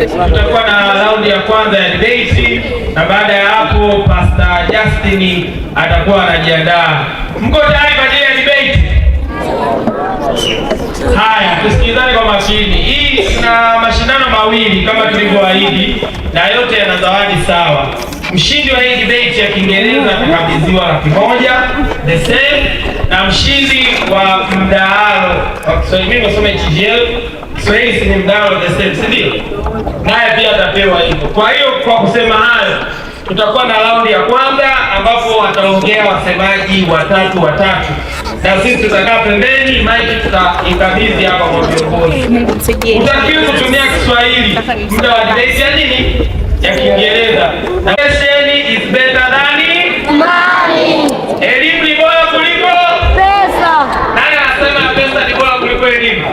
tutakuwa na raundi ya kwanza ya debate, na baada ya hapo Pastor Justin atakuwa anajiandaa. Mko tayari kwa ajili ya debate? Haya, tusikilizane kwa makini. Hii tuna mashindano mawili kama tulivyoahidi, na yote yana zawadi sawa. Mshindi wa hii debate ya Kiingereza atakabidhiwa $100 the same, na mshindi wa mdahalo wa Kiswahili, mimi nasoma TGL, Kiswahili ni mdahalo the same, si ndio? Naye pia atapewa hivyo. Kwa hiyo kwa kusema hayo, tutakuwa na raundi ya kwanza ambapo wataongea wasemaji watatu, na sisi tutakaa pembeni, mic tutaikabidhi hapa kwa viongozi. Utakiwa kutumia Kiswahili muda wa debate ya nini? Ya Kiingereza. Na question is better than money. Elimu ni bora kuliko pesa. Nani anasema pesa ni bora kuliko elimu?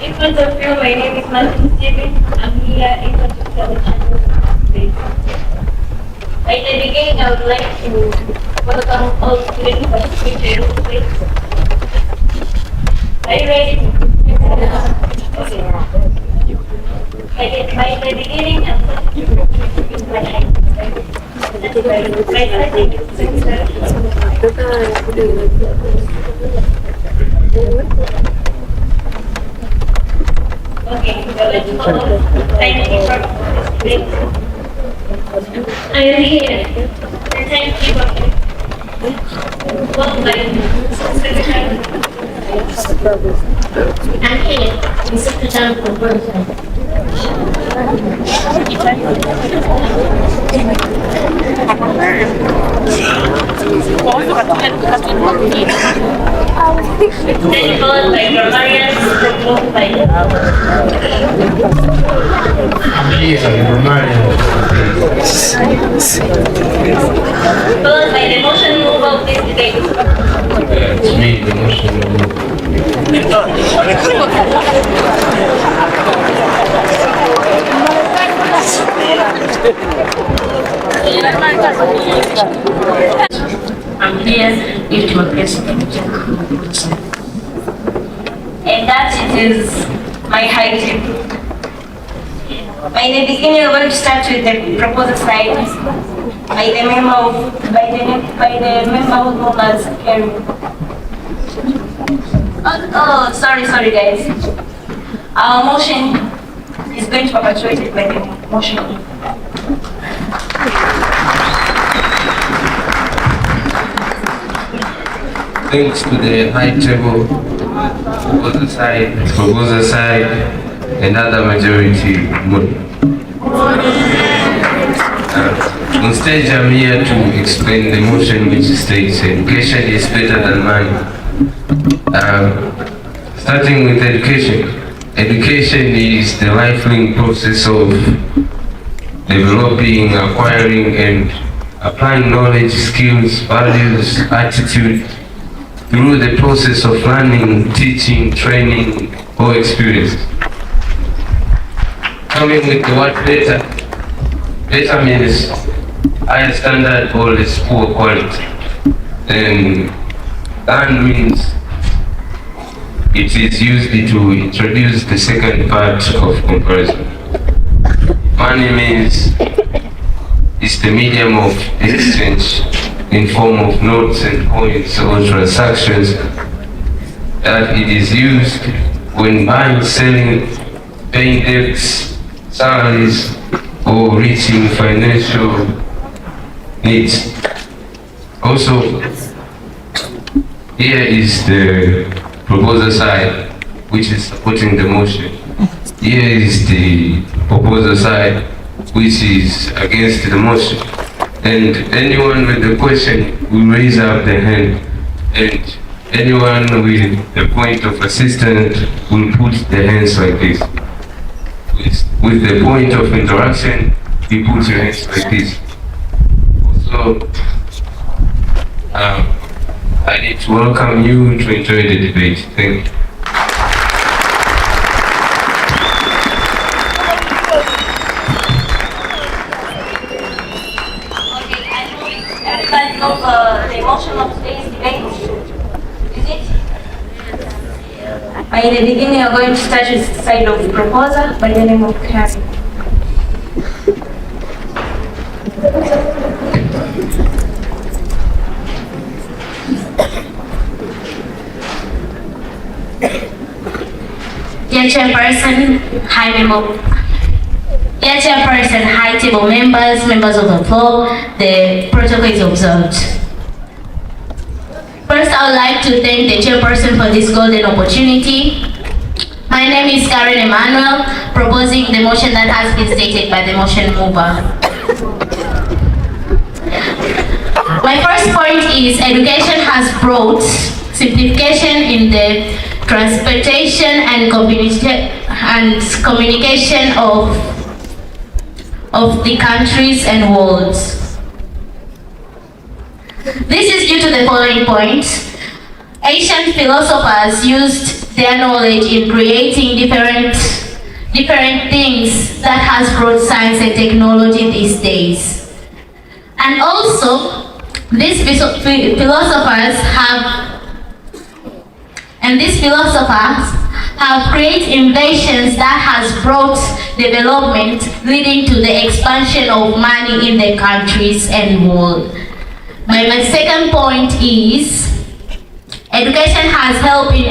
In front of you, my name is Martin Steven. I'm here in front of the channel today. At the beginning, I would like to welcome all students participating in this. Are you ready? Okay. By the beginning, I'm going to introduce my name. Okay, so let's follow. Thank you for participating. I am here. Thank you for I'm here, Mr. John then followed by grammarians, followed by the emotion move of this debate. It's me, the emotion move. I'm here with my president. And that it is my high tip. By the beginning, we're going to start with the proposal side by the member who's known as Kerry. Oh, sorry guys. Our motion is going to be perpetuated by the motion. Thanks to the high table, proposal side, and other majority. On stage, I'm here to explain the motion which states education is better than money. Starting with education. Education is the lifelong process of developing, acquiring, and applying knowledge, skills, values, attitude through the process of learning, teaching, training, or experience. Coming with the word better. Better means higher standard or less poor quality. And than means it is used to introduce the second part of comparison. Money means it's the medium of exchange in form of notes and coins or transactions that it is used when buying, selling, paying debts, salaries, or reaching financial needs. Also, here is the proposal side, which is supporting the motion. Here is the proposal side, which is against the motion. And anyone with a question will raise up their hand, and anyone with a point of assistance will put their hands like this. With the point of interaction, you put your hands like this. Also, I need to welcome you to enjoy the debate. Thank you. Everybody knows the emotion of today's debate. Is it? In the beginning, we are going to start with the side of the proposer by the name of Karen. Dear Chairperson, high table members, members of the floor, the protocol is observed. First, I would like to thank the Chairperson for this golden opportunity. My name is Karen Emmanuel, proposing the motion that has been stated by the motion mover. My first point is education has brought simplification in the transportation and communication of the countries and worlds. This is due to the following points. Ancient philosophers used their knowledge in creating different things that has brought science and technology these days. And also, these philosophers have created inventions that has brought development, leading to the expansion of money in the countries and world. My second point is education has helped in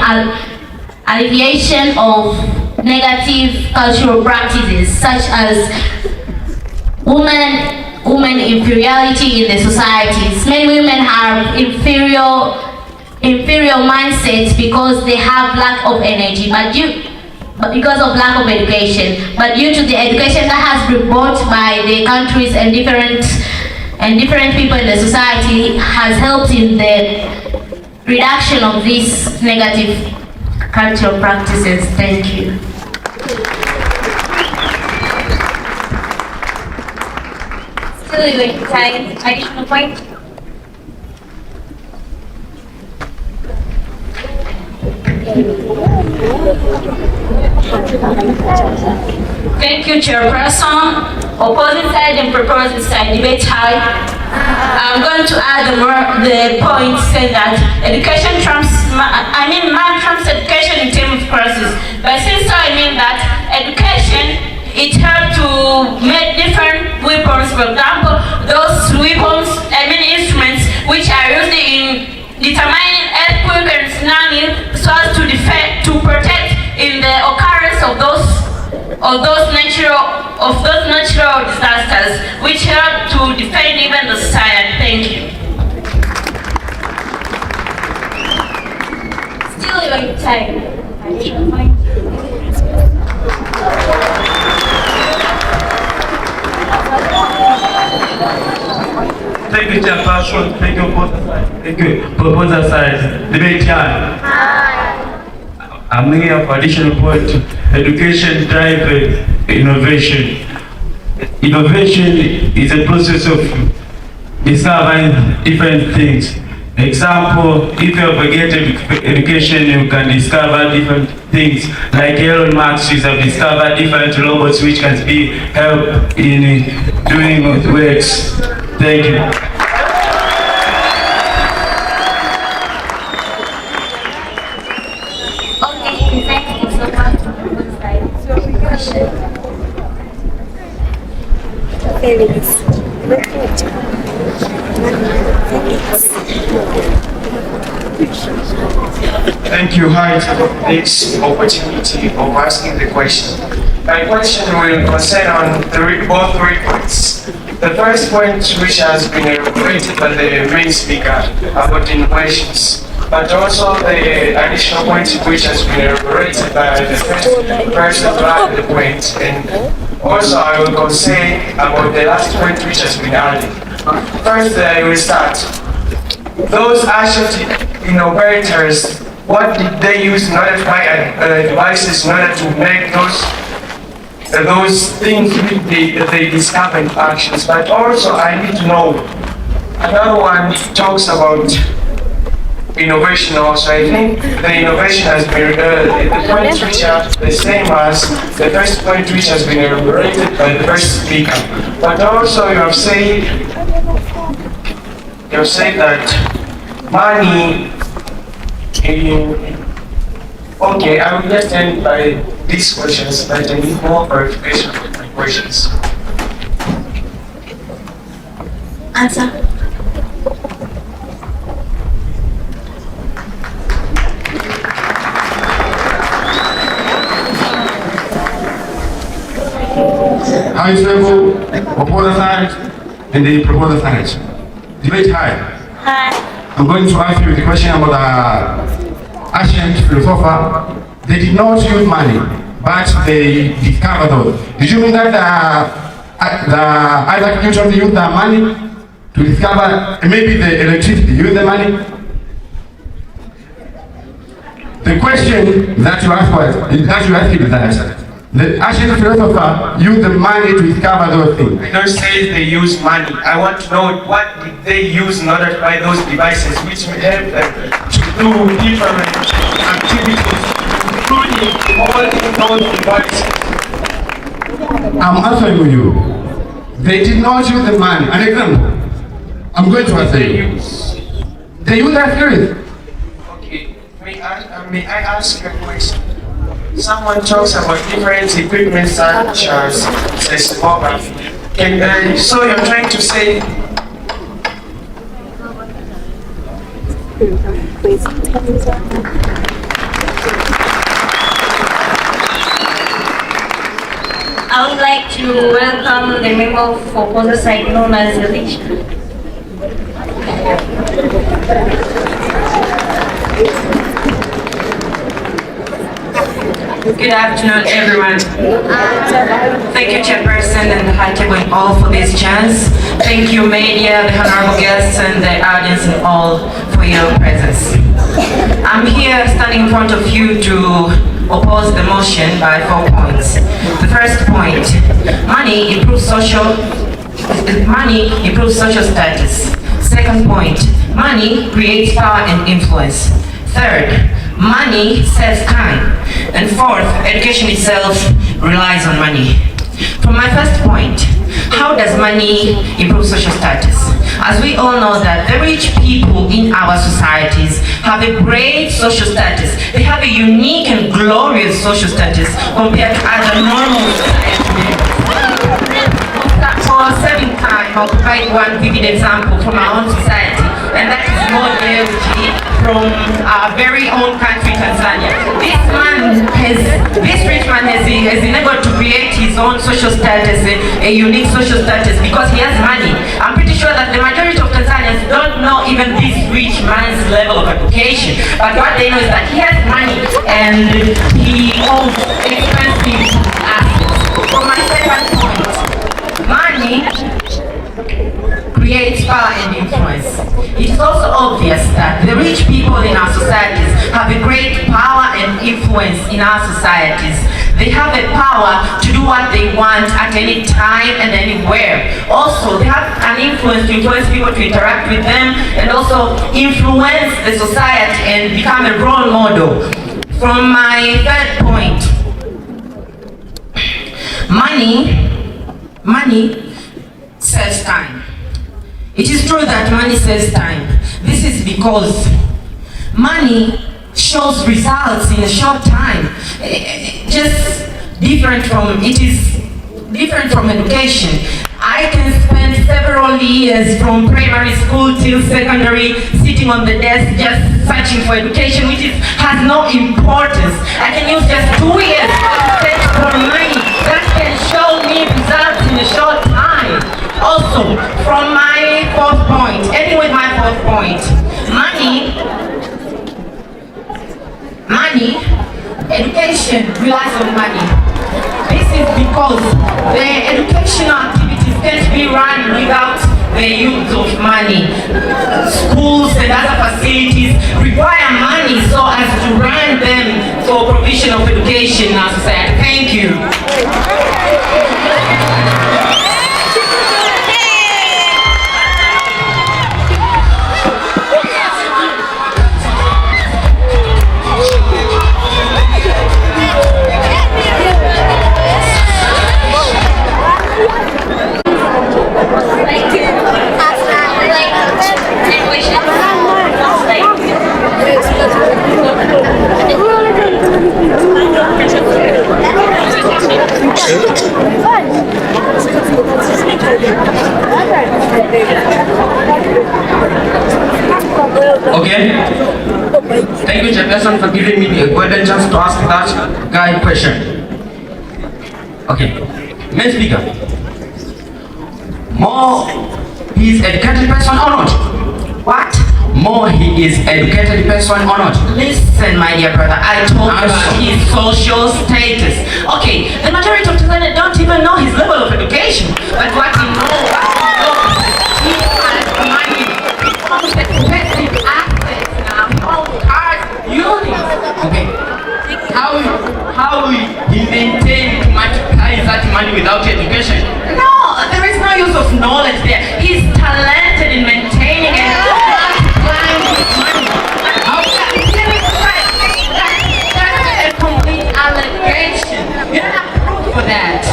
alleviation of negative cultural practices such as women inferiority in the societies. Many women have inferior mindsets because they have lack of energy, but because of lack of education. But due to the education that has been brought by the countries and different people in the society has helped in the reduction of these negative cultural practices. Thank you. Still going to time additional point. Thank you, Chairperson. Opposing side and proposing side, debate high. I'm going to add the point saying that education trumps, man trumps education in terms of crisis. By saying so, I mean that education, it helps to make different weapons. For example, those weapons, instruments which are used in determining earthquake and tsunami so as to protect in the occurrence of those natural disasters, which help to defend even the society. Thank you. Still going to time additional point. Thank you, Chairperson. Thank you, proposer side. Debate time. I'm here for additional point. Education drives innovation. Innovation is a process of discovering different things. Example, if you have a great education, you can discover different things. Like Elon Musk have discovered different robots which can be help in doing works. Thank you. Okay, thank you so much for the side. Question. Thank you, Hyde, for this opportunity of asking the question. My question will concern on both three points. The first point, which has been elaborated by the main speaker about innovations, but also the additional point which has been elaborated by the first person to add the point. And also I will concern about the last point which has been added. First, I will start. Those ancient innovators, what did they use in order to find devices in order to make those things they discovered actions? But also I need to know, another one talks about innovation also. I think the innovation has been, the points which are the same as the first point which has been elaborated by the first speaker. But also you have said that money okay, I will just end by these questions, but I need more clarification of my questions. Answer. High level, opponent side, and the proponent side. Debate high. Hi. I'm going to ask you the question about the ancient philosopher. They did not use money, but they discovered those. Did you mean that the Isaac Newton used the money to discover maybe the electricity, use the money? The question that you asked is that the ancient philosopher used the money to discover those things. I don't say they use money. I want to know what did they use in order to buy those devices which will help them to do different activities, including holding those devices. I'm answering you. They did not use the money. An example. I'm going to answer you. They use their spirit. Okay. May I ask you a question? Someone talks about different equipment such as seismography. So you're trying to say I would like to welcome the member for Ponza side known as Alicia. Good afternoon, everyone. Thank you, Chairperson and the High Table and all for this chance. Thank you, media, the honorable guests, and the audience and all for your presence. I'm here standing in front of you to oppose the motion by 4 points. The first point, money improves social status. Second point, money creates power and influence. Third, money saves time. And fourth, education itself relies on money. For my first point, how does money improve social status? As we all know that the rich people in our societies have a great social status. They have a unique and glorious social status compared to other normal society members. For saving time, I'll provide one vivid example from our own society, and that is Mbeya from our very own country, Tanzania. This rich man has been able to create his own social status, a unique social status, because he has money. I'm pretty sure that the majority of Tanzanians don't know even this rich man's level of education, but what they know is that he has money and he owns expensive assets. For my second point, money creates power and influence. It is also obvious that the rich people in our societies have a great power and influence in our societies. They have a power to do what they want at any time and anywhere. Also, they have an influence to influence people to interact with them and also influence the society and become a role model. From my third point, money saves time. It is true that money saves time. This is because money shows results in a short time. It is different from education. I can spend several years from primary school till secondary sitting on the desk just searching for education, which has no importance. I can use just 2 years to search for money that can show me results in a short time. Also, from my fourth point, ending with my fourth point, education relies on money. This is because the educational activities can't be run without the use of money. Schools and other facilities require money so as to run them for provision of education in our society. Thank you. Okay. Thank you, Chairperson, for giving me a golden chance to ask that guy question. Okay. Main speaker. More he is educated person or not? What? More he is educated person or not? Listen, my dear brother, I told you about his social status. Okay, the majority of Tanzania don't even know his level of education. But what he knows, he has money. He owns expensive assets now. He owns cars, buildings. Okay. How will he maintain to multiply that money without education? No, there is no use of knowledge there. He's talented in maintaining and multiplying his money. That's a complete allegation. You don't have proof for that.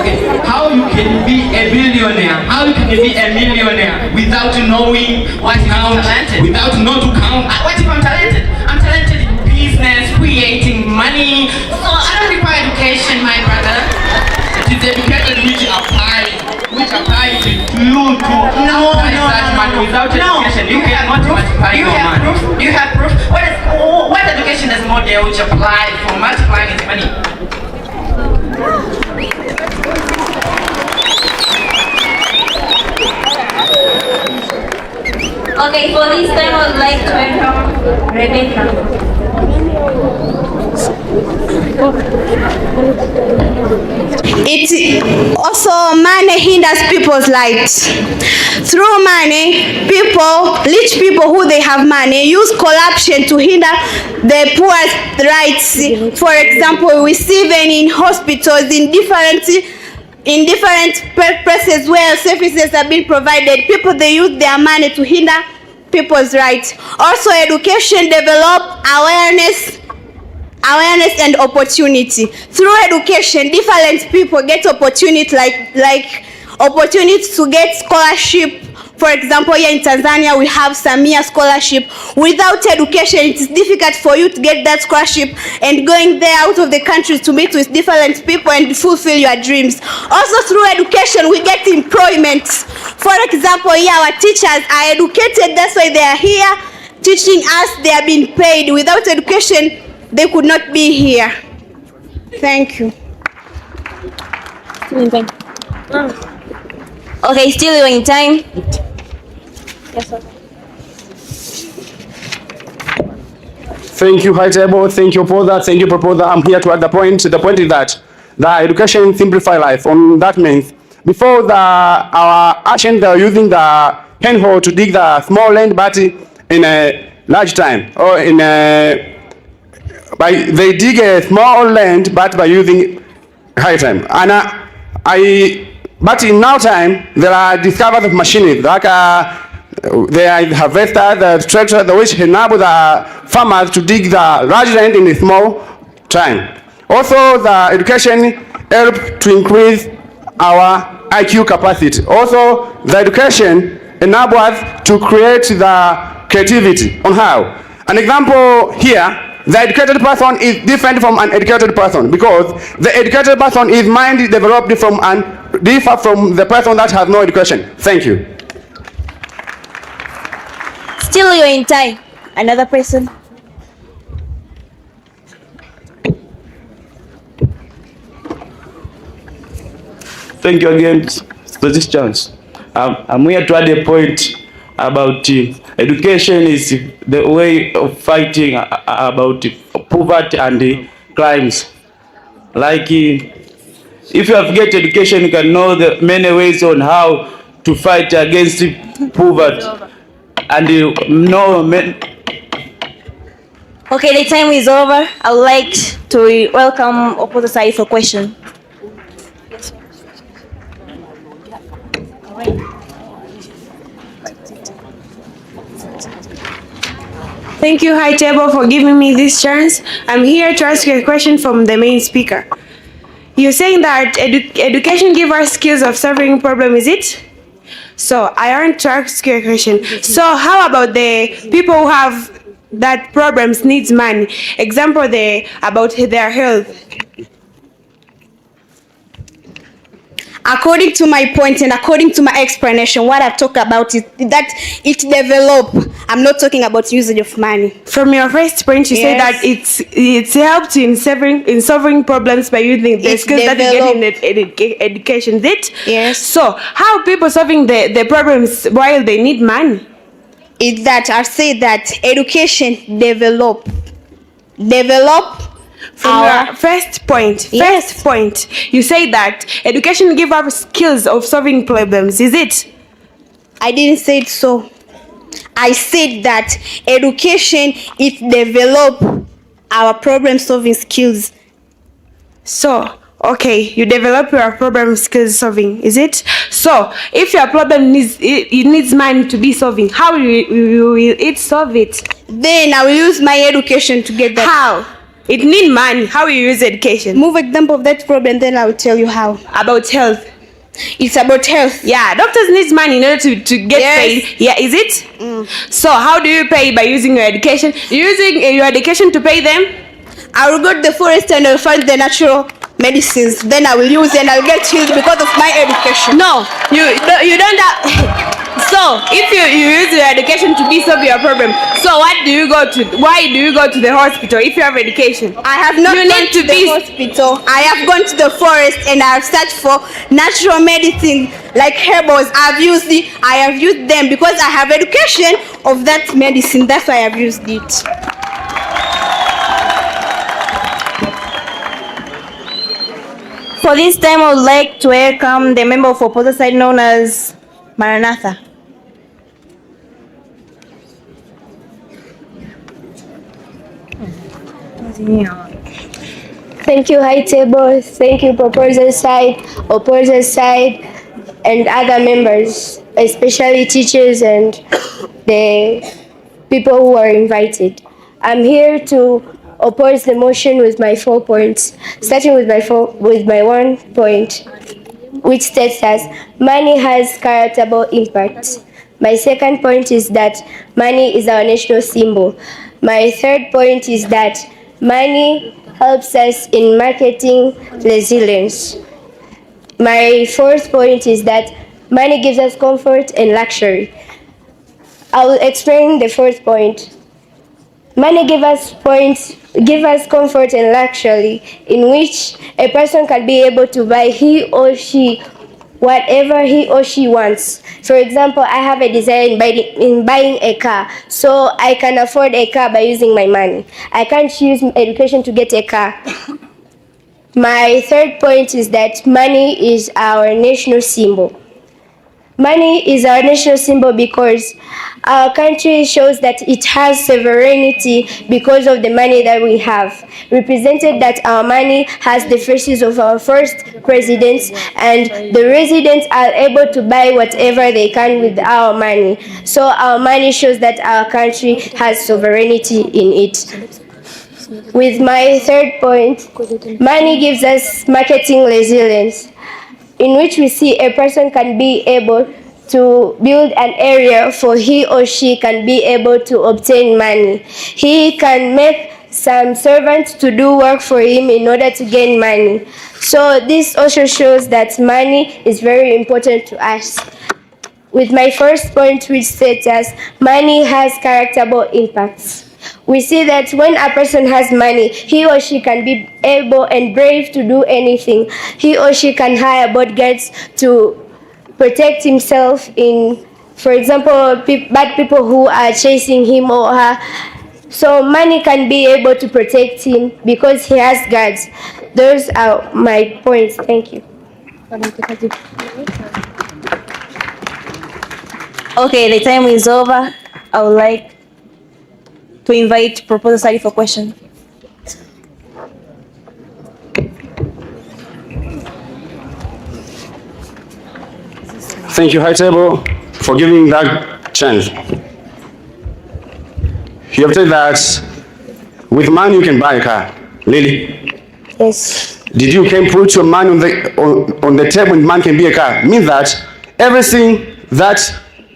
Okay, how you can be a billionaire? How you can be a millionaire without knowing what count? Without know to count? What if I'm talented? I'm talented in business, creating money. So I don't require education, my brother. It is educated which apply to you to No. that money without education. You cannot multiply your money. Proof? You have proof? What education does model which apply for multiplying his money? Okay, for this time I would like to welcome Rebecca. It also money hinders people's lives. Through money, rich people who they have money use corruption to hinder the poor's rights. For example, we see them in hospitals, in different places where services are being provided. People, they use their money to hinder people's rights. Also, education develop awareness and opportunity. Through education, different people get opportunity like opportunities to get scholarship. For example, here in Tanzania, we have Samia scholarship. Without education, it is difficult for you to get that scholarship and going there out of the country to meet with different people and fulfill your dreams. Also, through education, we get employment. For example, here our teachers are educated. That's why they are here teaching us. They are being paid. Without education, they could not be here. Thank you. Okay, still in time. Yes, sir. Thank you, High Table. Thank you, Proposer. Thank you, Proposer. I'm here to add the point. The point is that the education simplify life. That means before our ancient, they were using the hand hoe to dig the small land, but in a large time, or they dig a small land, but by using high time. And but in now time, there are discovered of machines like there are harvesters, the tractors, which enable the farmers to dig the large land in a small time. Also, the education help to increase our IQ capacity. Also, the education enables us to create the creativity on how. An example here. The educated person is different from an educated person because the educated person is mind developed from and differ from the person that has no education. Thank you. Still you're in time. Another person. Thank you again for this chance. I'm here to add a point about education is the way of fighting about poverty and crimes. Like if you have get education, you can know the many ways on how to fight against poverty. And Okay, the time is over. I would like to welcome opposite side for question. Thank you, High Table, for giving me this chance. I'm here to ask you a question from the main speaker. You're saying that education gives us skills of solving problems, is it? So I want to ask you a question. So how about the people who have that problems needs money? Example, about their health. according to my point and according to my explanation, what I've talked about is that it develop. I'm not talking about usage of money. From your first point, you say that it's helped in solving problems by using the skills that you get in education. Is it? Yes. So how are people solving the problems while they need money? It's that I say that education develop. From your first point, you say that education gives us skills of solving problems. Is it? I didn't say it so. I said that education it develop our problem solving skills. So, okay, you develop your problem skills solving, is it? So, if your problem needs money to be solving, how will it solve it? Then I will use my education to get that. How? It needs money. How will you use education? Move example of that problem, then I will tell you how. About health. It's about health. Yeah, doctors need money in order to get paid. Yeah, is it? So how do you pay? By using your education? Using your education to pay them? I will go to the forest and I will find the natural medicines. Then I will use and I will get healed because of my education. No, you don't have... So, if you use your education to solve your problem, so why do you go to the hospital if you have education? I have not gone to the hospital. I have gone to the forest and I have searched for natural medicine like herbals. I have used them because I have education of that medicine. That's why I have used it. For this time, I would like to welcome the member of opposite side known as Maranatha. Thank you, High Table. Thank you, proposal side, opposite side, and other members, especially teachers and the people who are invited. I'm here to oppose the motion with my 4 points, starting with my 1 point, which states as money has charitable impact. My second point is that money is our national symbol. My third point is that money helps us in marketing resilience. My fourth point is that money gives us comfort and luxury. I will explain the fourth point. Money gives us comfort and luxury, in which a person can be able to buy he or she whatever he or she wants. For example, I have a desire in buying a car, so I can afford a car by using my money. I can't use education to get a car. My third point is that money is our national symbol. Money is our national symbol because our country shows that it has sovereignty because of the money that we have. Represented that our money has the faces of our first presidents, and the residents are able to buy whatever they can with our money. So our money shows that our country has sovereignty in it. With my third point, money gives us marketing resilience, in which we see a person can be able to build an area for he or she can be able to obtain money. He can make some servants to do work for him in order to gain money. So this also shows that money is very important to us. With my first point, which states as money has charitable impacts. We see that when a person has money, he or she can be able and brave to do anything. He or she can hire bodyguards to protect himself in, for example, bad people who are chasing him or her. So money can be able to protect him because he has guards. Those are my points. Thank you. Okay, the time is over. I would like to invite proposal side for question. Thank you, High Table, for giving that chance. You have said that with money you can buy a car. Lily? Yes. Did you can put your money on the table and money can be a car? Means that everything that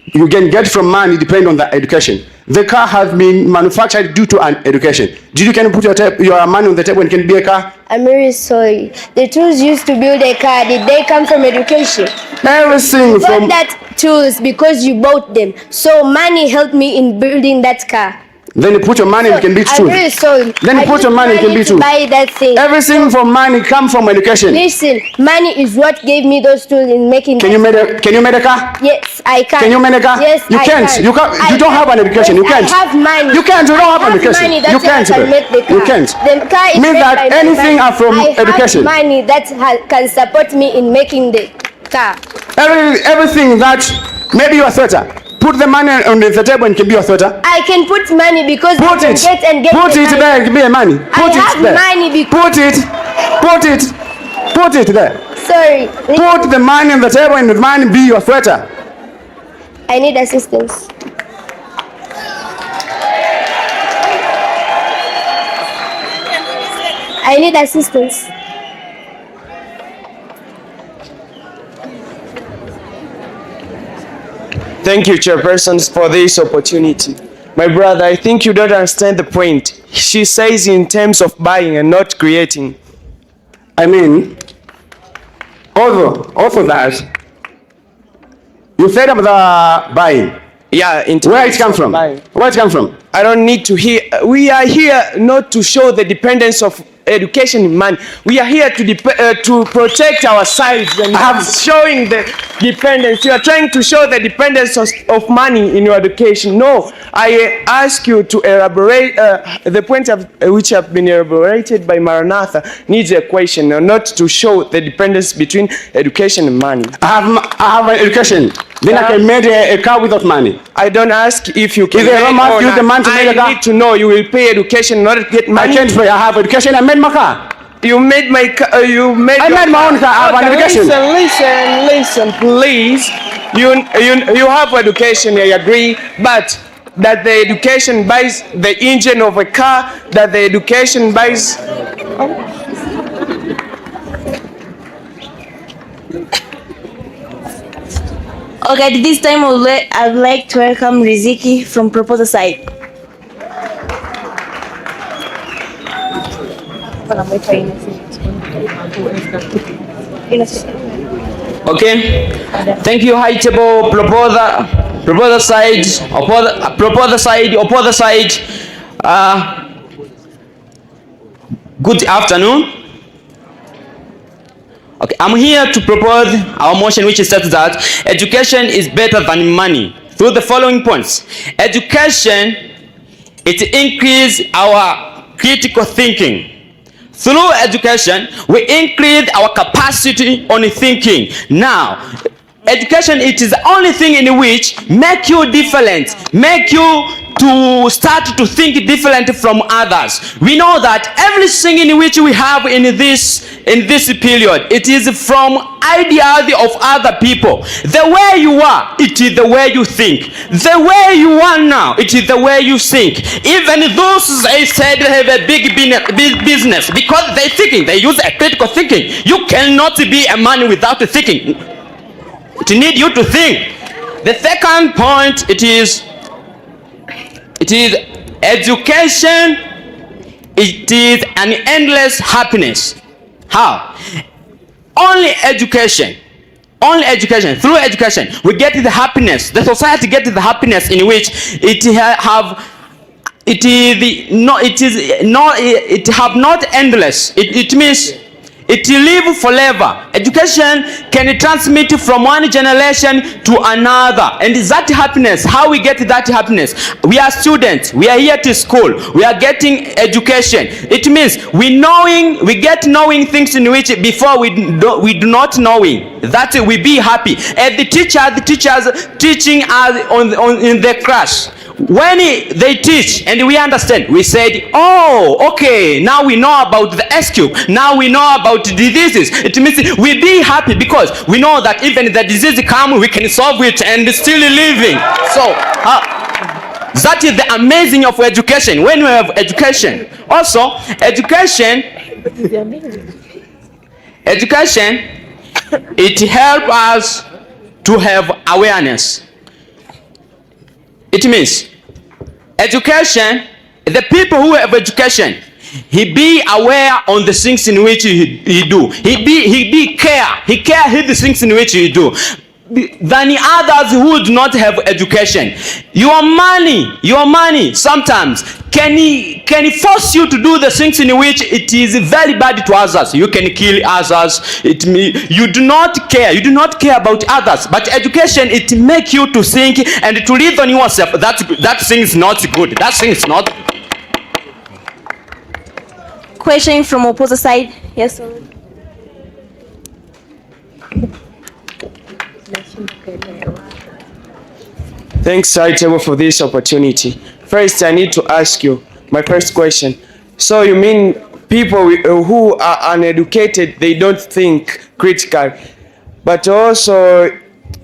you can get from money depends on the education. The car has been manufactured due to an education. Did you can put your money on the table and can be a car? I'm really sorry. The tools used to build a car, did they come from education? Everything from that tools because you bought them. So money helped me in building that car. Then you put your money, it can be true. I'm really sorry. Then you put your money, it can be true. Buy that thing. Everything from money comes from education. Listen, money is what gave me those tools in making. Can you make a car? Yes, I can. Can you make a car? Yes, you I can't. can. You can't. You don't have an education. You can't. I have money. You can't. You don't have an education. Money, that's you can't. why I can make the car. You can't. The car is mean made that by my anything money. are from education. I have money that can support me in making the car. Everything that maybe you are sweater. Put the money on the table and can be a sweater. I can put money because I can get and get Put it money. there, give me a money. Put I have there. money because Put it there. Sorry. Put the money on the table and the money be your sweater. I need assistance. I need assistance. Thank you, chairpersons, for this opportunity. My brother, I think you don't understand the point. She says in terms of buying and not creating. I mean, also that, you said about the buying. Yeah, where it come from? Buying. Where it come from? I don't need to hear. We are here not to show the dependence of education in money. We are here to protect ourselves and showing the dependence. You are trying to show the dependence of money in your education. No, I ask you to elaborate the point which have been elaborated by Maranatha needs a question, not to show the dependence between education and money. I have an education. Then I can make a car without money. I don't ask if you can. If I don't use the money to make a car. I need to know you will pay education in order to get money. I can't pay. I have education. I made my car. You made my car. I made my own car. I have an education. Listen, please. You have education. I agree, but that the education buys the engine of a car. That the education buys. Okay, at this time I'd like to welcome Riziki from proposer side. Okay, thank you, high table proposer side. Good afternoon. Okay, I'm here to propose our motion which states that education is better than money through the following points. Education, it increases our critical thinking. Through education, we increase our capacity on thinking. Now, education, it is the only thing in which make you different, make you to start to think different from others. We know that everything in which we have in this period, it is from ideas of other people. The way you are, it is the way you think. The way you are now, it is the way you think. Even those they said have a big business because they thinking, they use a critical thinking. You cannot be a man without thinking. It needs you to think. The second point, it is education. It is an endless happiness. How? Only education. Through education, we get the happiness. The society gets the happiness in which it have not endless. It means it live forever. Education can transmit from one generation to another. And that happiness, how we get that happiness? We are students. We are here to school. We are getting education. It means we get knowing things in which before we do not knowing. That we be happy. And the teachers teaching us in the class. When they teach and we understand, we said, oh, okay, now we know about the SQ. Now we know about diseases. It means we be happy because we know that even the disease come, we can solve it and still living. So that is the amazing of education. When we have education, also education, it helps us to have awareness. It means education, the people who have education, he be aware on the things in which he do. He care the things in which he do. Than the others who do not have education. Your money sometimes can force you to do the things in which it is very bad to others. You can kill others. You do not care about others. But education, it make you to think and to live on yourself. That thing is not good. That thing is not. Question from opposite side. Yes, sir. Thanks, SYFLEP, for this opportunity. First, I need to ask you my first question. So you mean people who are uneducated, they don't think critical, but also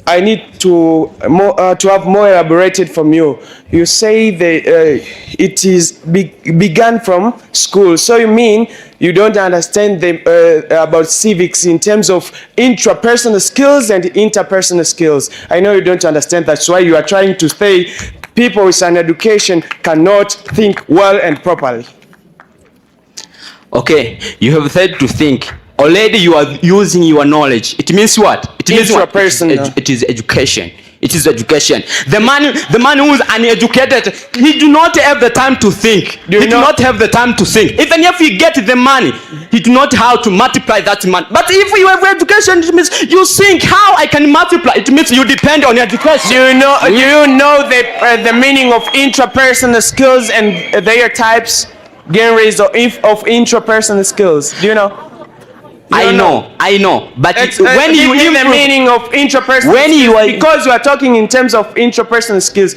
I need to have more elaborated from you. You say that it is began from school. So you mean you don't understand about civics in terms of intrapersonal skills and interpersonal skills. I know you don't understand. That's why you are trying to say people with an education cannot think well and properly. Okay, you have said to think. Already you are using your knowledge. It means what? It means what? It is education. It is education. The man who is uneducated, he do not have the time to think. He do not have the time to think. Even if he get the money, he do not how to multiply that money. But if you have education, it means you think how I can multiply. It means you depend on education. Do you know the meaning of intrapersonal skills and their types, genres of intrapersonal skills? Do you know? I know, but when you improve the meaning of intrapersonal skills, because you are talking in terms of intrapersonal skills,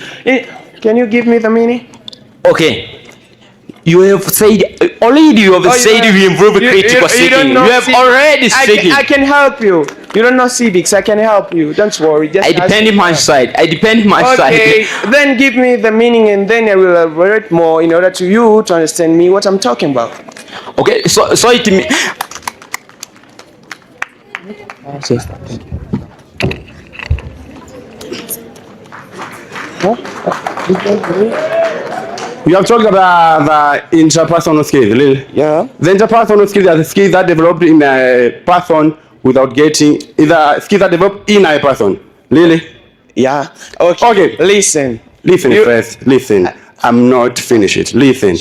can you give me the meaning? Okay, you have said already. You have said you improve critical thinking. You have already said I can help you. You don't know civics. I can help you. Don't worry. Just I depend on my side. Okay, then give me the meaning, and then I will elaborate more in order to you to understand me what I'm talking about. Okay, so it means. We have talked about the interpersonal skills, really. Yeah. The interpersonal skills are the skills that developed in a person without getting, either skills that develop in a person. Really? Yeah. Okay. Listen first. Listen. I'm not finished. Listen.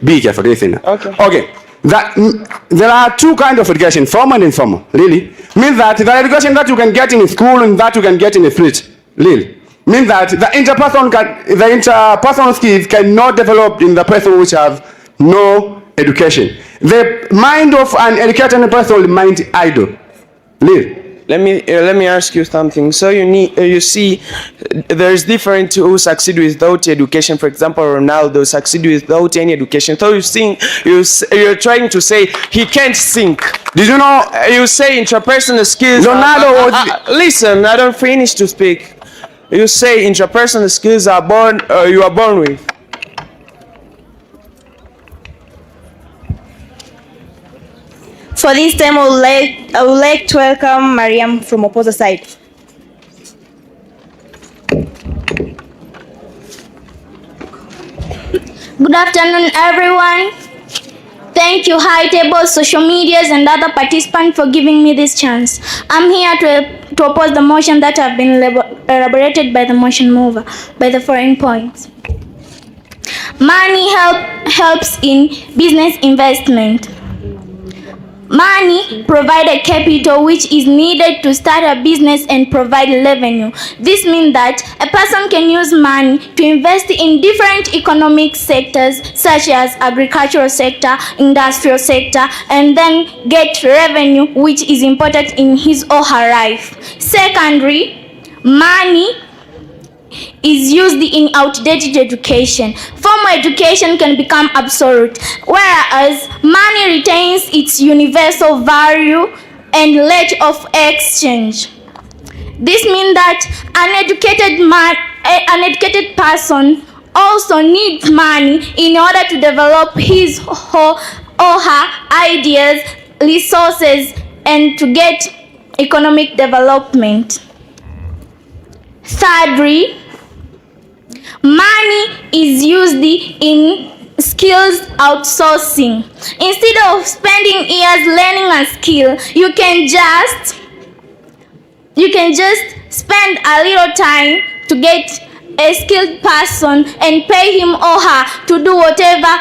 Be careful. Listen. Okay. There are two kinds of education, formal and informal. Really? Means that the education that you can get in school and that you can get in the street. Really? Means that the interpersonal skills cannot develop in the person which have no education. The mind of an educated person will mind idle. Really? Let me ask you something. So you see, there's different who succeed without education. For example, Ronaldo succeed without any education. So you're trying to say he can't think. Did you know? You say intrapersonal skills. Ronaldo listen, I don't finish to speak. You say intrapersonal skills are you are born with. For this time, I would like to welcome Mariam from opposite side. Good afternoon, everyone. Thank you, High Table, social medias, and other participants for giving me this chance. I'm here to oppose the motion that have been elaborated by the motion mover, by the following points. Money helps in business investment. Money provides a capital which is needed to start a business and provide revenue. This means that a person can use money to invest in different economic sectors such as agricultural sector, industrial sector, and then get revenue which is important in his or her life. Secondly, money is used in outdated education. Formal education can become obsolete, whereas money retains its universal value and rate of exchange. This means that an educated person also needs money in order to develop his or her ideas, resources, and to get economic development. Thirdly, money is used in skills outsourcing. Instead of spending years learning a skill, you can just spend a little time to get a skilled person and pay him or her to do whatever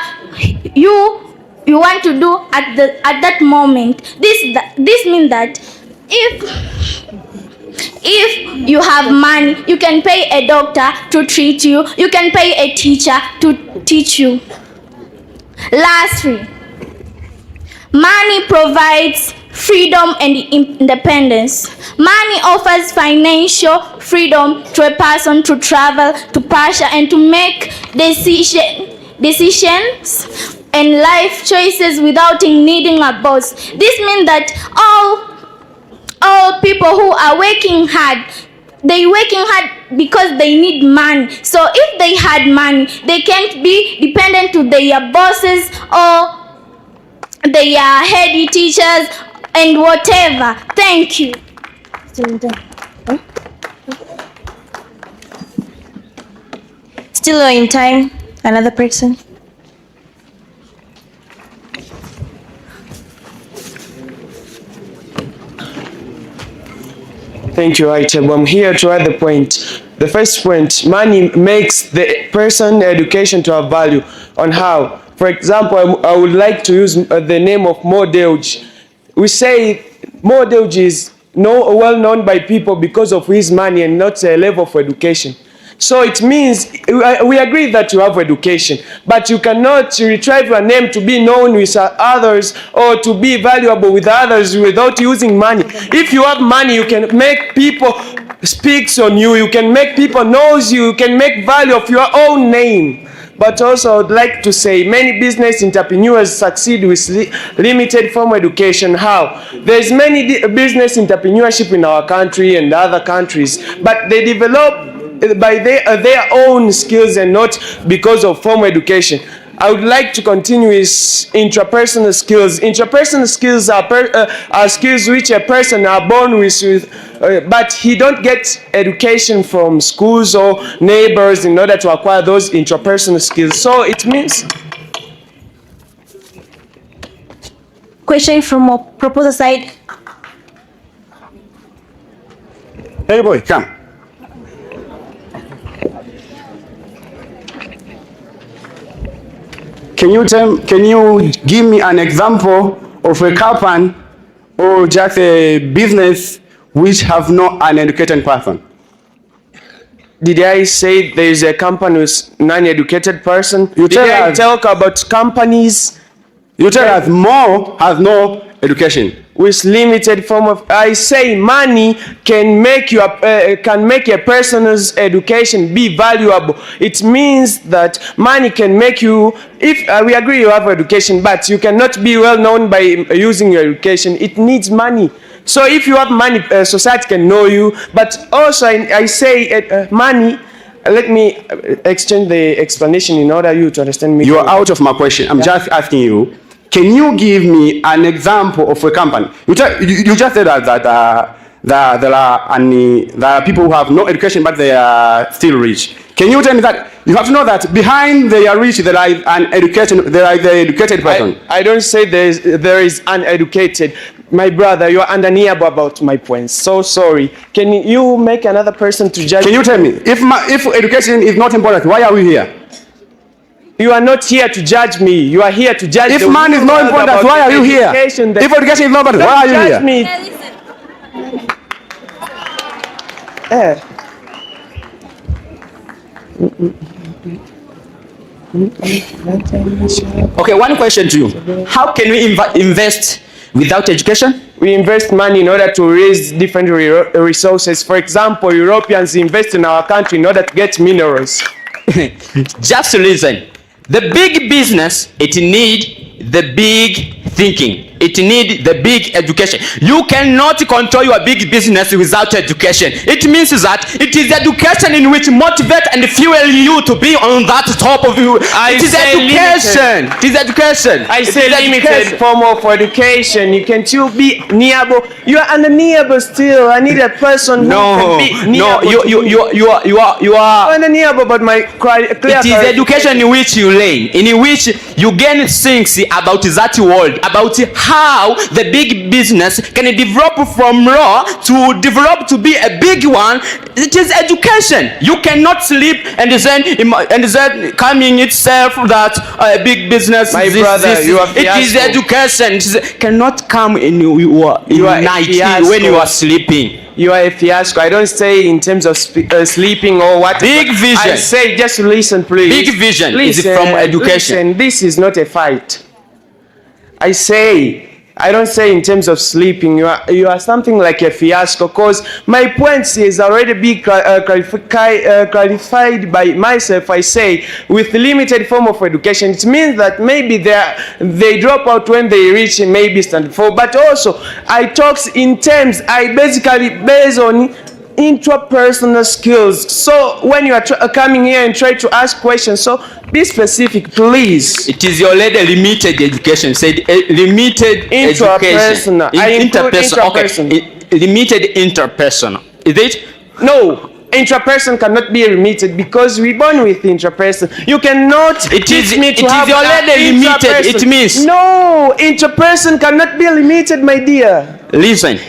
you want to do at that moment. This means that if you have money, you can pay a doctor to treat you. You can pay a teacher to teach you. Lastly, money provides freedom and independence. Money offers financial freedom to a person to travel, to pursue, and to make decisions and life choices without needing a boss. This means that all people who are working hard, they working hard because they need money. So if they had money, they can't be dependent to their bosses or their head teachers and whatever. Thank you. Still in time. Another person. Thank you, Item. I'm here to add the point. The first point, money makes the person education to have value. On how? For example, I would like to use the name of Mo Dewji. We say Mo Dewji is well known by people because of his money and not a level of education. So it means we agree that you have education, but you cannot retrieve your name to be known with others or to be valuable with others without using money. If you have money, you can make people speak on you, you can make people know you, you can make value of your own name. But also I would like to say many business entrepreneurs succeed with limited formal education. How? There's many business entrepreneurship in our country and other countries, but they develop by their own skills and not because of formal education. I would like to continue with intrapersonal skills. Intrapersonal skills are skills which a person are born with, but he don't get education from schools or neighbors in order to acquire those intrapersonal skills. So it means... Question from a proposer side. Hey boy, come. Can you give me an example of a company or just a business which have no uneducated person? Did I say there is a company with non-educated person? Did I talk about companies? You tell us Mo has no education. With limited form of, I say money can make a person's education be valuable. It means that money can make you, if we agree you have education, but you cannot be well known by using your education. It needs money. So if you have money, society can know you. But also I say money. Let me exchange the explanation in order you to understand me. You are out of my question. I'm just asking you. Can you give me an example of a company? You just said that there are people who have no education but they are still rich. Can you tell me that you have to know that behind they are rich there is the educated person? I don't say there is uneducated. My brother, you are undeniable about my points. So sorry. Can you make another person to judge? Can you tell me if education is not important, why are we here? You are not here to judge me. You are here to judge. If man is not important, why are you here? If education is not important, why are you here? Me. Okay, one question to you. How can we invest without education? We invest money in order to raise different resources. For example, Europeans invest in our country in order to get minerals. Just listen. The big business, it need the big thinking. it needs the big education. You cannot control your big business without education. It means that it is education in which motivate and fuel you to be on that top of you. It is education. It is education. I say limited form of education. You can still be nearby. You are undeniable still. I need a person who can be nearby. You are undeniable, but my clear. It is education in which you learn, in which you gain things about that world, about how the big business can develop from raw to develop to be a big one. It is education. You cannot sleep and then coming itself that a big business. My brother, it is education. It cannot come in your night when you are sleeping. You are a fiasco. I don't say in terms of sleeping or what. Big vision. I say just listen, please. Big vision is from education. Listen, this is not a fight. I don't say in terms of sleeping. You are something like a fiasco, because my points is already been clarified by myself. I say with limited form of education, it means that maybe they drop out when they reach maybe standard 4. But also I talks in terms, I basically based on interpersonal skills. So when you are coming here and try to ask questions, so be specific, please. It is already limited education. Said limited interpersonal. Interpersonal. Okay. Limited interpersonal. Is it? No. Intraperson cannot be limited because we born with intraperson. You cannot teach me to have already limited. It means no. Intraperson cannot be limited, my dear. Listen.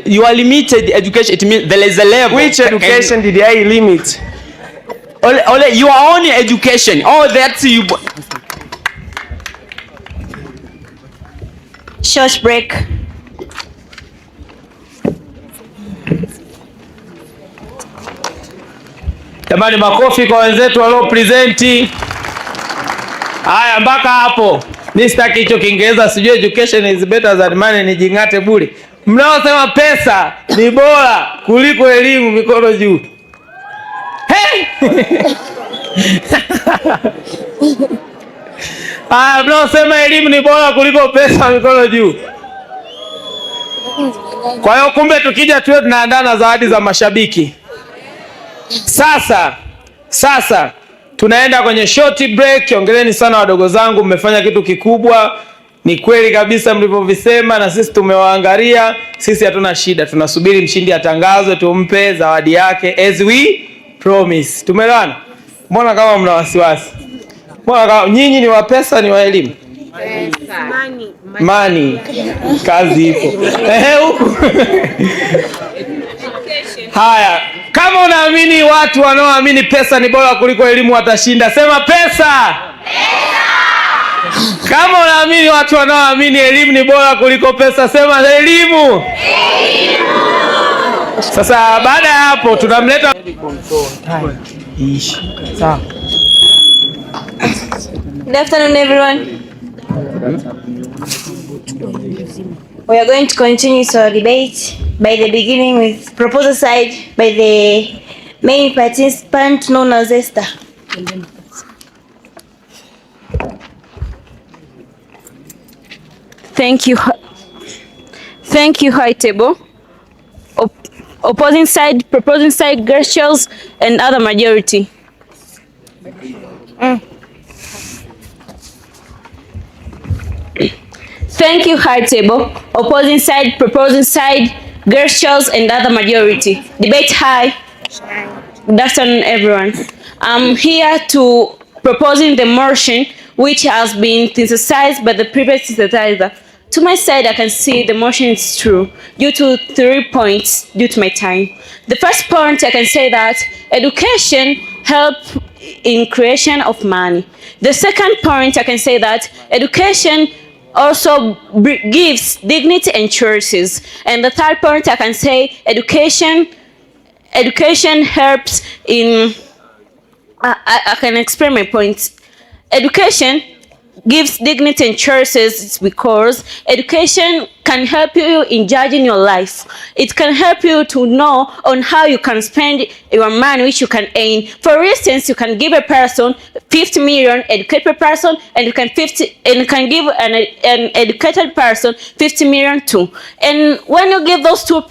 You are limited education. It means there is a level. Which education did I limit? Only your own education. Oh, that's you. Short break. Jamani, makofi kwa wenzetu walio presenti. Haya, mpaka hapo. Mimi sitaki hicho Kiingereza, sijui education is better than money, nijingate bure. Mnaosema pesa ni bora kuliko elimu, mikono juu. Hey! Mnaosema elimu ni bora kuliko pesa, mikono juu. Kwa hiyo kumbe tukija tuwe tunaandaa na zawadi za mashabiki. Sasa tunaenda kwenye short break. Ongeleni sana wadogo zangu, mmefanya kitu kikubwa. Ni kweli kabisa mlivyovisema, na sisi tumewaangalia. Sisi hatuna shida, tunasubiri mshindi atangazwe, tumpe zawadi yake as we promise. Tumeelewana? Mbona kama mna wasiwasi? Mbona kama nyinyi ni wa pesa, ni wa elimu? Money. Kazi ipo. Huku. Haya, kama unaamini watu wanaoamini pesa ni bora kuliko elimu watashinda, sema pesa. Kama unaamini watu wanaoamini elimu ni bora kuliko pesa, sema elimu. Sasa baada ya hapo tunamleta Good afternoon, everyone. We are going to continue our debate by the beginning with proposal side by the main participant known as Esther. Thank you, High Table. Opposing side, proposing side, girls and other majority. Thank you, High Table. Opposing side, proposing side, girls and other majority. Debate high. Good afternoon, everyone. I'm here to proposing the motion which has been synthesized by the previous synthesizer. To my side, I can see the motion is true due to 3 points due to my time. The first point, I can say that education helps in creation of money. The second point, I can say that education also gives dignity and choices. And the third point, I can say education helps in, I can explain my points. Education gives dignity and choices because education can help you in judging your life. It can help you to know on how you can spend your money which you can earn. For instance, you can give a person 50 million, educate a person, and you can give an educated person 50 million too. And when you give those two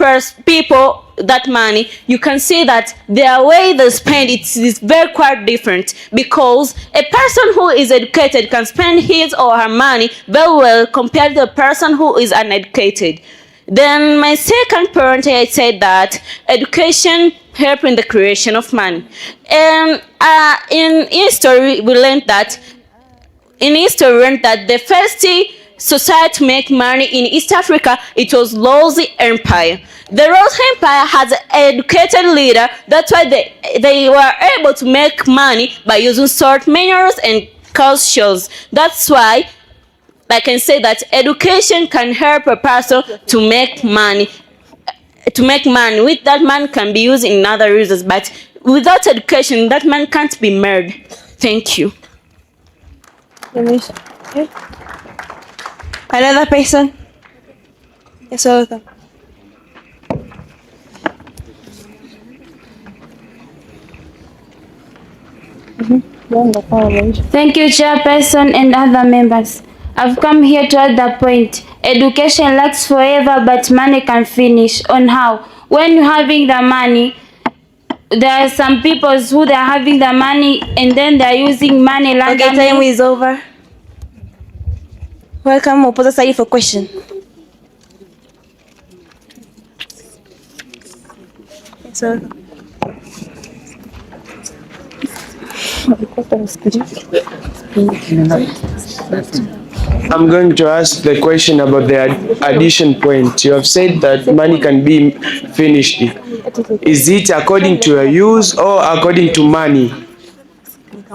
people that money, you can see that their way they spend it is very quite different, because a person who is educated can spend his or her money very well compared to a person who is uneducated. Then my second point, I said that education helps in the creation of money. And in history we learned that the first society to make money in East Africa, it was Rose Empire. The Rose Empire has an educated leader. That's why they were able to make money by using salt minerals and cow shells. That's why I can say that education can help a person to make money. With that money can be used in other uses, but without education, that money can't be made. Thank you. Another person? Yes, welcome. Thank you, Chairperson and other members. I've come here to add the point. Education lasts forever, but money can finish. On how? When you're having the money, there are some people who they're having the money and then they're using money. Okay, time is over. Welcome, opposite side for question. So, I'm going to ask the question about the addition point. You have said that money can be finished. Is it according to your use or according to money?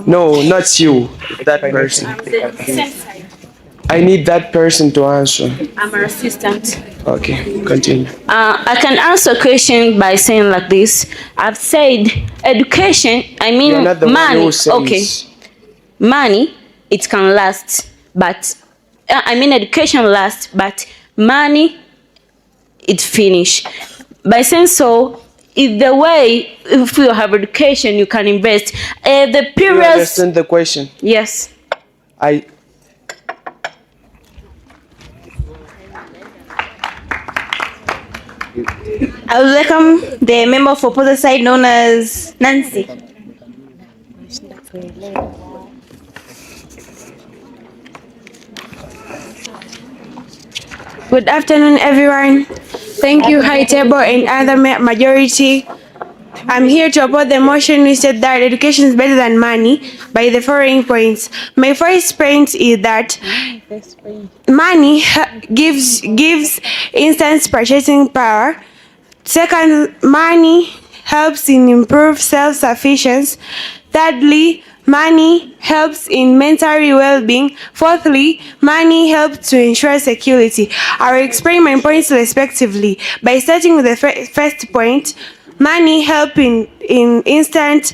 No, not you, that person. I need that person to answer. I'm an assistant. Okay, continue. I can answer a question by saying like this. I've said education, I mean money. Okay, money, it can last, but education lasts, but money, it finish. By saying so, if the way, if you have education, you can invest. The previous. You understand the question? Yes. I will welcome the member for opposite side known as Nancy. Good afternoon, everyone. Thank you, High Table and other majority. I'm here to oppose the motion which said that education is better than money by the following points. My first point is that money gives instant purchasing power. Second, money helps in improve self-sufficiency. Thirdly, money helps in mental well-being. Fourthly, money helps to ensure security. I will explain my points respectively. By starting with the first point, money helps in instant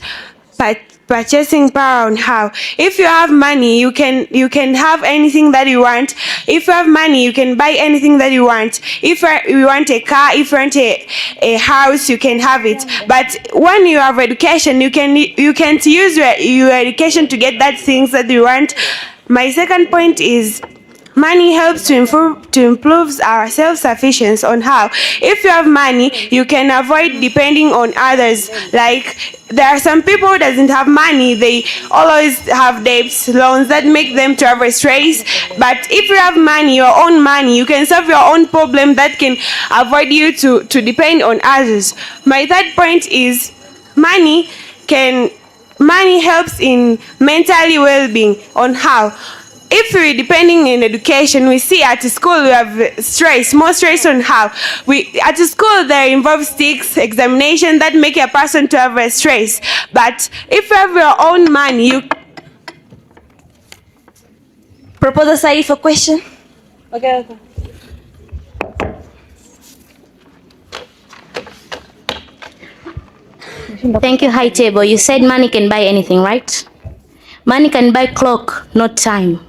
purchasing power. On how? If you have money, you can have anything that you want. If you have money, you can buy anything that you want. If you want a car, if you want a house, you can have it. But when you have education, you can't use your education to get that things that you want. My second point is money helps to improve our self-sufficiency. On how? If you have money, you can avoid depending on others. Like, there are some people who doesn't have money, they always have debts, loans that make them to have a stress. But if you have money, your own money, you can solve your own problem that can avoid you to depend on others. My third point is money helps in mentally well-being. On how? If we're depending on education, we see at school we have stress, more stress. On how? At school there involves sticks, examination that make a person to have a stress. But if you have your own money, you propose a side for question. Okay. Thank you, High Table. You said money can buy anything, right? Money can buy clock, not time.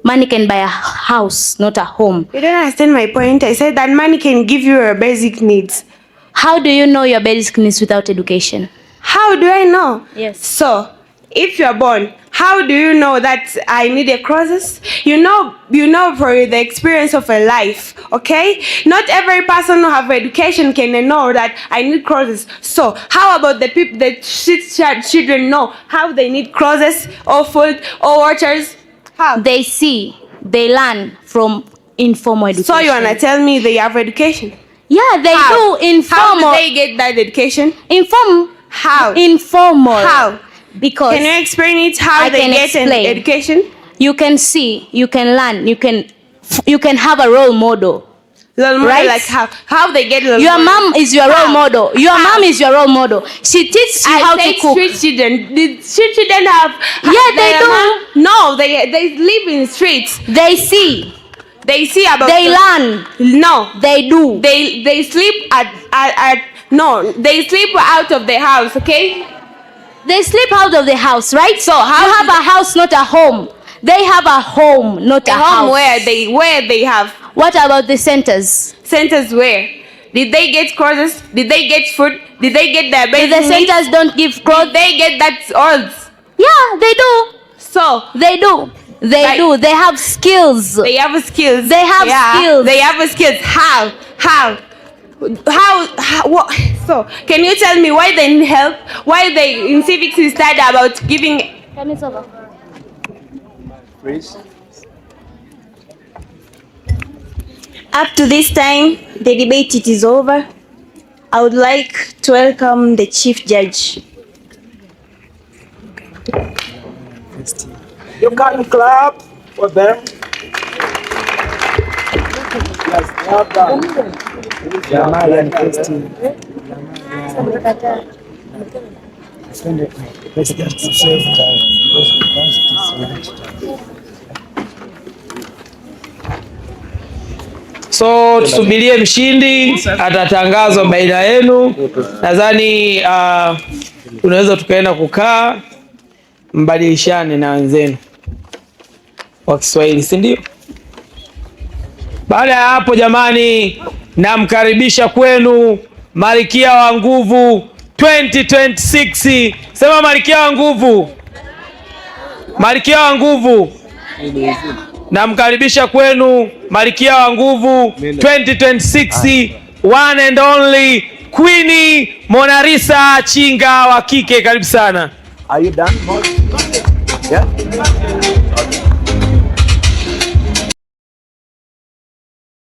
Money can buy a house, not a home. You don't understand my point. I said that money can give you your basic needs. How do you know your basic needs without education? How do I know? Yes. So, if you're born, how do you know that I need a crosses? You know for the experience of a life, okay? Not every person who have education can know that I need crosses. So, how about the people that children know how they need crosses or food or waters? How? They see, they learn from informal education. So you wanna tell me they have education? Yeah, they do informal. How do they get that education? How? Informal. How? Because can you explain it? How they get an education? You can see, you can learn, you can have a role model. Role model, right? like how they get role your model? Mom is your role model. Your mom is your role model. She teaches you how to cook. Street children. The street children have. Yeah, they do. No, they live in streets. They see. They see about. They learn. No, they do. They sleep at no. They sleep out of the house. Okay. They sleep out of the house, right? So how you have a house, not a home. They have a home, not a house. Home where they have. What about the centers? Centers where? Did they get clothes? Did they get food? Did they get their basic needs? The centers don't give clothes. Did they get that all? Yeah, they do. So they do. They do. They have skills. They have skills. They have skills. They have skills. How? What? So, can you tell me why they need help? Why they in civics study about giving? Please. Up to this time, the debate it is over. I would like to welcome the Chief Judge. You can clap for them. Yes, well done. So tusubirie mshindi atatangazwa baina yenu. Nadhani tunaweza tukaenda kukaa mbadilishane na wenzenu wa Kiswahili, si ndio? Baada ya hapo jamani, namkaribisha kwenu Malkia wa Nguvu 2026. Sema Malkia wa Nguvu. Malkia wa Nguvu. Namkaribisha kwenu Malkia wa Nguvu 2026, one and only Queen Mona Lisa Chinga wa kike. Karibu sana. Are you done? Yeah.